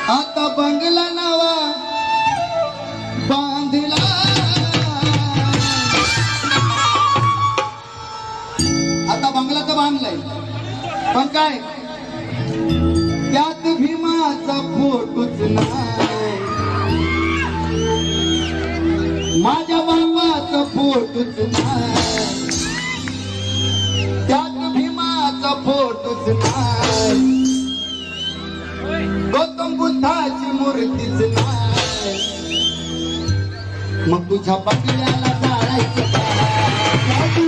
आता बंगला नवा बांधला, आता बंगला तर बांधलाय पण काय त्यात भीमाचा फोटोच नाही, माझ्या बापाचा फोटोच नाही, त्यात भीमाचा फोटोच नाही, गौतम बुद्धाची मूर्तीच नाही, मग तुझ्या बंगल्याला जाळायचं का?